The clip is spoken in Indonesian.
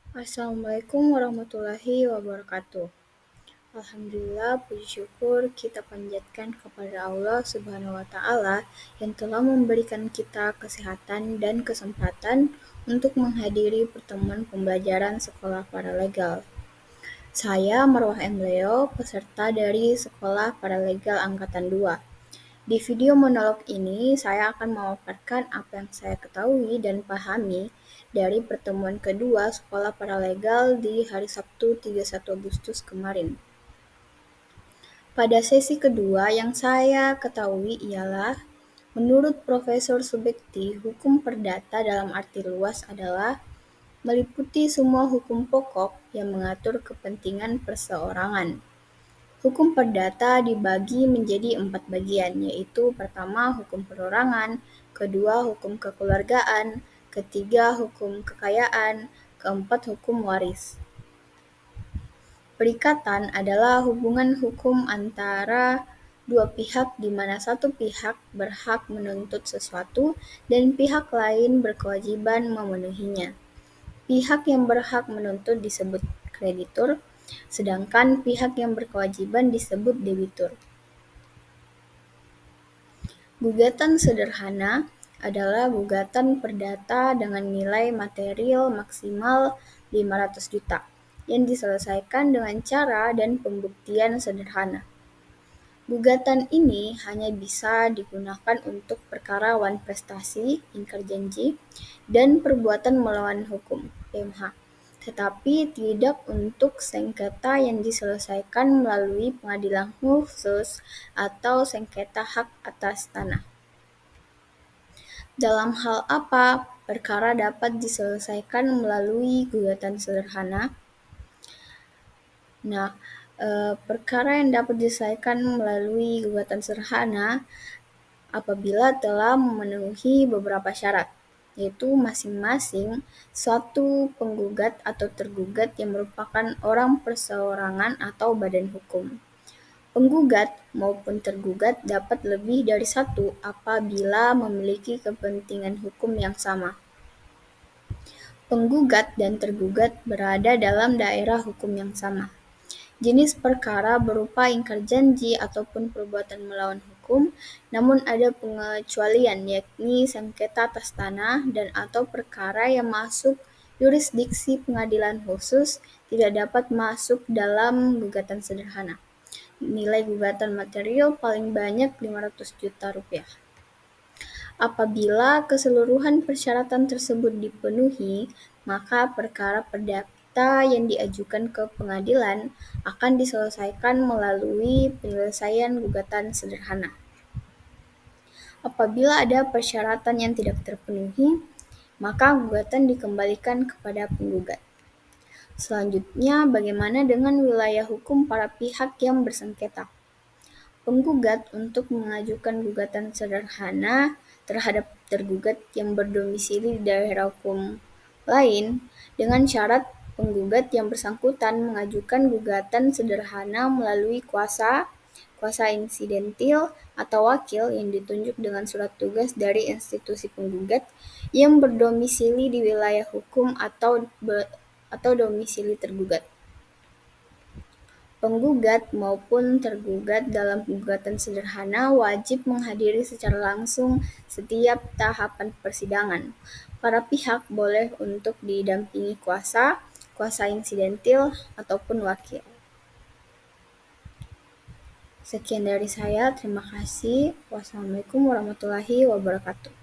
Assalamualaikum warahmatullahi wabarakatuh. Alhamdulillah, puji syukur kita panjatkan kepada Allah Subhanahu wa Ta'ala yang telah memberikan kita kesehatan dan kesempatan untuk menghadiri pertemuan pembelajaran sekolah paralegal. Saya Marwah M. Leo, peserta dari Sekolah Paralegal Angkatan 2. Di video monolog ini, saya akan memaparkan apa yang saya ketahui dan pahami dari pertemuan kedua sekolah paralegal di hari Sabtu 31 Agustus kemarin. Pada sesi kedua yang saya ketahui ialah, menurut Profesor Subekti, hukum perdata dalam arti luas adalah meliputi semua hukum pokok yang mengatur kepentingan perseorangan. Hukum perdata dibagi menjadi 4 bagian, yaitu pertama hukum perorangan, kedua hukum kekeluargaan, ketiga hukum kekayaan, keempat hukum waris. Perikatan adalah hubungan hukum antara dua pihak di mana satu pihak berhak menuntut sesuatu dan pihak lain berkewajiban memenuhinya. Pihak yang berhak menuntut disebut kreditur, sedangkan pihak yang berkewajiban disebut debitur. Gugatan sederhana adalah gugatan perdata dengan nilai material maksimal 500 juta yang diselesaikan dengan cara dan pembuktian sederhana. Gugatan ini hanya bisa digunakan untuk perkara wan prestasi, ingkar janji, dan perbuatan melawan hukum (PMH), tetapi tidak untuk sengketa yang diselesaikan melalui pengadilan khusus atau sengketa hak atas tanah. Dalam hal apa perkara dapat diselesaikan melalui gugatan sederhana? Perkara yang dapat diselesaikan melalui gugatan sederhana apabila telah memenuhi beberapa syarat, yaitu masing-masing suatu penggugat atau tergugat yang merupakan orang perseorangan atau badan hukum. Penggugat maupun tergugat dapat lebih dari satu apabila memiliki kepentingan hukum yang sama. Penggugat dan tergugat berada dalam daerah hukum yang sama. Jenis perkara berupa ingkar janji ataupun perbuatan melawan hukum, namun ada pengecualian, yakni sengketa atas tanah dan atau perkara yang masuk yurisdiksi pengadilan khusus tidak dapat masuk dalam gugatan sederhana. Nilai gugatan material paling banyak 500 juta rupiah. Apabila keseluruhan persyaratan tersebut dipenuhi, maka perkara perdata yang diajukan ke pengadilan akan diselesaikan melalui penyelesaian gugatan sederhana. Apabila ada persyaratan yang tidak terpenuhi, maka gugatan dikembalikan kepada penggugat. Selanjutnya, bagaimana dengan wilayah hukum para pihak yang bersengketa? Penggugat untuk mengajukan gugatan sederhana terhadap tergugat yang berdomisili di daerah hukum lain dengan syarat penggugat yang bersangkutan mengajukan gugatan sederhana melalui kuasa insidentil atau wakil yang ditunjuk dengan surat tugas dari institusi penggugat yang berdomisili di wilayah hukum atau domisili tergugat. Penggugat maupun tergugat dalam gugatan sederhana wajib menghadiri secara langsung setiap tahapan persidangan. Para pihak boleh untuk didampingi kuasa insidentil, ataupun wakil. Sekian dari saya, terima kasih. Wassalamualaikum warahmatullahi wabarakatuh.